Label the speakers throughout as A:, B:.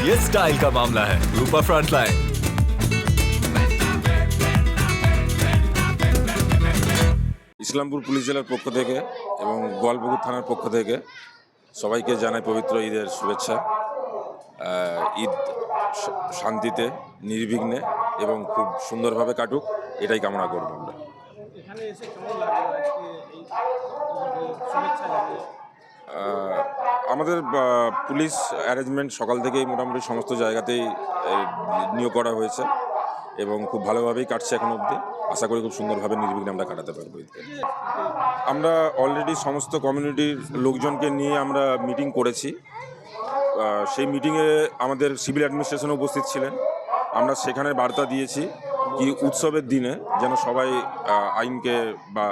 A: ये स्टाइल का मामला है। रूपा फ्रंटलाइन।
B: ইসলামপুর পুলিশ জেলার পক্ষ থেকে এবং গোয়ালপুকুর থানার পক্ষ থেকে সবাইকে জানাই পবিত্র ঈদের শুভেচ্ছা। ঈদ শান্তিতে, নির্বিঘ্নে এবং খুব সুন্দরভাবে কাটুক, এটাই কামনা করব আমরা।
C: এখানে এসে কেমন লাগলো আজকে এই শুভেচ্ছা জানিয়ে?
B: আমাদের পুলিশ অ্যারেঞ্জমেন্ট সকাল থেকেই মোটামুটি সমস্ত জায়গাতেই নিয়োগ করা হয়েছে এবং খুব ভালোভাবেই কাটছে এখন অবধি। আশা করি খুব সুন্দরভাবে নির্বিঘ্নে আমরা কাটাতে পারবো ঈদকে। আমরা অলরেডি সমস্ত কমিউনিটির লোকজনকে নিয়ে আমরা মিটিং করেছি। সেই মিটিংয়ে আমাদের সিভিল অ্যাডমিনিস্ট্রেশনে উপস্থিত ছিলেন। আমরা সেখানে বার্তা দিয়েছি কি উৎসবের দিনে যেন সবাই আইনকে বা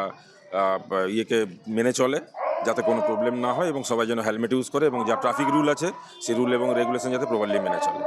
B: ইয়েকে মেনে চলে, যাতে কোনো প্রবলেম না হয় এবং সবাই যেন হেলমেট ইউজ করে এবং যা ট্রাফিক রুল আছে সেই রুল এবং রেগুলেশন যাতে প্রপারলি মেনে চলে।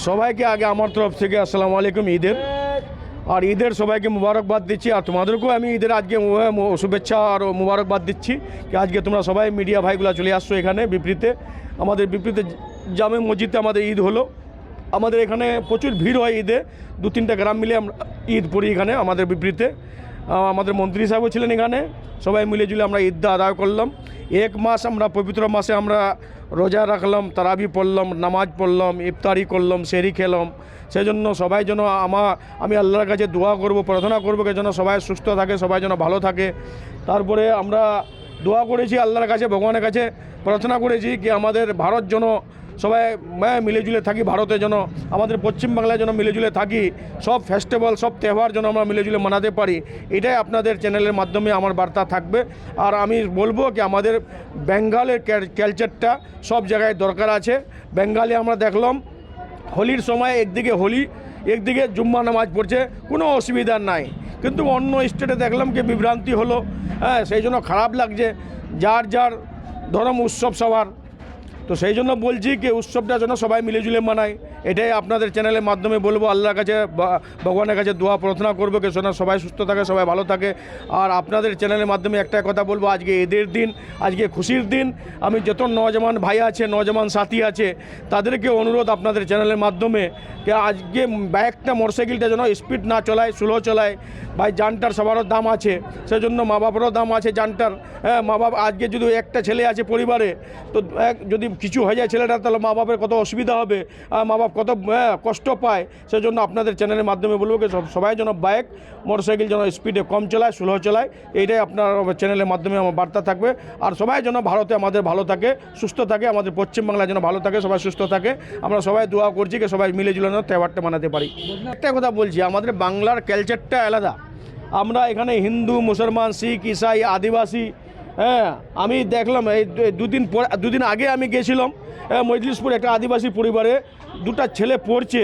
D: সবাইকে আগে আমার তরফ থেকে আসসালামু আলাইকুম ঈদের। আর ঈদের সবাইকে মুবারকবাদ দিচ্ছি। আর তোমাদেরকেও আমি ঈদের আজকে শুভেচ্ছা আর মুবারকবাদ দিচ্ছি কি আজকে তোমরা সবাই মিডিয়া ভাইগুলো চলে আসছো এখানে বিপরীতে। আমাদের বিপরীতে জামে মসজিদে আমাদের ঈদ হলো। আমাদের এখানে প্রচুর ভিড় হয় ঈদে। 2-3টা গ্রাম মিলে আমরা ঈদ পড়ি এখানে আমাদের বিপরীতে। আমাদের মন্ত্রী সাহেবও ছিলেন এখানে। সবাই মিলে জুলে আমরা ঈদটা আদায় করলাম। 1 মাস আমরা পবিত্র মাসে আমরা রোজা রাখলাম, তারাবি পড়লাম, নামাজ পড়লাম, ইফতারি করলাম, সেহরি খেলাম। সেই জন্য সবাই যেন আমি আল্লাহর কাছে দোয়া করব, প্রার্থনা করবো যেন সবাই সুস্থ থাকে, সবাই যেন ভালো থাকে। তারপরে আমরা দোয়া করেছি আল্লাহর কাছে, ভগবানের কাছে প্রার্থনা করেছি কি আমাদের ভারত যেন সবাই মিলেজুলে থাকি, ভারতে যেন আমাদের পশ্চিমবাংলায় যেন মিলেজুলে থাকি, সব ফেস্টিভ্যাল সব त्यौहार যেন আমরা মিলেজুলে মানাতে পারি। এটাই আপনাদের চ্যানেলের মাধ্যমে আমার বার্তা থাকবে। আর আমি বলবো কি আমাদের বেঙ্গলের কালচারটা সব জায়গায় দরকার আছে। বেঙ্গলে আমরা দেখলাম হোলির সময় একদিকে হোলি, একদিকে জুম্মা নামাজ পড়ছে, কোনো অসুবিধা নাই। কিন্তু অন্য স্টেটে দেখলাম কি বিভ্রান্তি হলো। সেই জন্য খারাপ লাগছে। যার যার ধর্ম উৎসব সবার, তো সেই জন্য বলছি কি উৎসবটা যেন সবাই মিলেজুলে মানায়, এটাই আপনাদের চ্যানেলের মাধ্যমে বলবো। আল্লাহর কাছে ভগবানের কাছে দোয়া প্রার্থনা করবো যে যেন সবাই সুস্থ থাকে, সবাই ভালো থাকে। আর আপনাদের চ্যানেলের মাধ্যমে একটাই কথা বলবো, আজকে ঈদের দিন, আজকে খুশির দিন। আমি যত নজওয়ান ভাই আছে, নজওয়ান সাথী আছে, তাদেরকে অনুরোধ আপনাদের চ্যানেলের মাধ্যমে যে আজকে বাইকটা মোটরসাইকেলটা যেন স্পিড না চলায়, স্লো চলায়। ভাই যানটার সবারও দাম আছে, সেজন্য মা বাবারও দাম আছে যানটার। হ্যাঁ, মা বাবা আজকে যদি একটা ছেলে আছে পরিবারে, তো যদি কিছু হয়ে যায় ছেলেটার, তাহলে মা বাবার কত অসুবিধা হবে, মা বাপ কত কষ্ট পায়। সেজন্য আপনাদের চ্যানেলের মাধ্যমে বলবো যে সবাই যেন বাইক মোটরসাইকেল যেন স্পিডে কম চালায়, স্লো চালায়। এইটাই আপনার চ্যানেলের মাধ্যমে আমার বার্তা থাকবে। আর সবাই যেন ভারতে আমাদের ভালো থাকে, সুস্থ থাকে, আমাদের পশ্চিমবাংলা যেন ভালো থাকে, সবাই সুস্থ থাকে। আমরা সবাই দোয়া করছি যে সবাই মিলে জুলে তেওহারটা মানাতে পারি। একটা কথা বলছি, আমাদের বাংলার কালচারটা আলাদা। আমরা এখানে হিন্দু, মুসলমান, শিখ, ইসাই, আদিবাসী, হ্যাঁ, আমি দেখলাম এই দুদিন আগে আমি গেছিলাম মজলিসপুর একটা আদিবাসী পরিবারে, দুটা ছেলে পড়ছে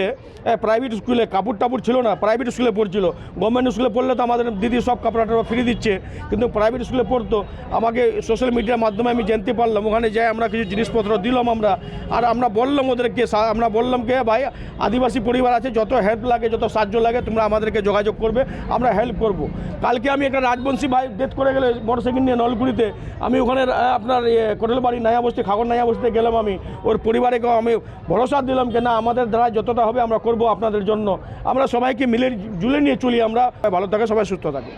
D: প্রাইভেট স্কুলে, কাপড় টাপড় ছিল না, প্রাইভেট স্কুলে পড়ছিল। গভর্নমেন্ট স্কুলে পড়লে তো আমাদের দিদি সব কাপড় টাপড় ফ্রি দিচ্ছে, কিন্তু প্রাইভেট স্কুলে পড়তো। আমাকে সোশ্যাল মিডিয়ার মাধ্যমে আমি জানতে পারলাম, ওখানে যাই আমরা কিছু জিনিসপত্র দিলাম আমরা। আর আমরা বললাম ওদেরকে, আমরা বললাম কে ভাই আদিবাসী পরিবার আছে, যত হেল্প লাগে, যত সাহায্য লাগে তোমরা আমাদেরকে যোগাযোগ করবে, আমরা হেল্প করব। কালকে আমি একটা রাজবংশী ভাই ডেথ করে গেলে মোটরসাইকেল নিয়ে নলকুড়িতে, আমি ওখানে আপনার কোটেলবাড়ি নায়াবস্তি, খাগর নায়াবস্তিতে গেলাম। আমি ওর পরিবারকেও আমি ভরসা দিলাম যে না, আমাদের দ্বারা যতটা হবে আমরা করব আপনাদের জন্য। আমরা সবাইকে মিলে জুলে নিয়ে চলি, আমরা ভালো থাকে, সবাই সুস্থ থাকে।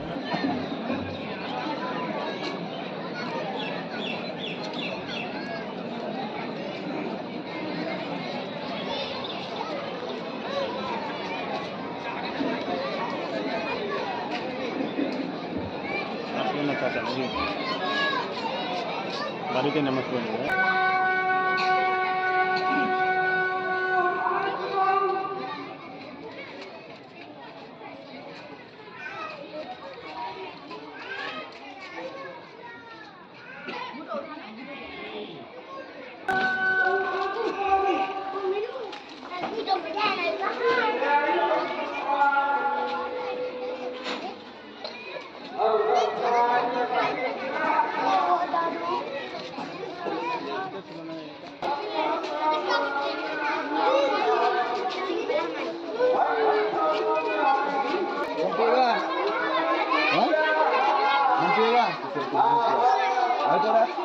C: বাড়িতে নামাজ পড়ে
E: Nanti lah.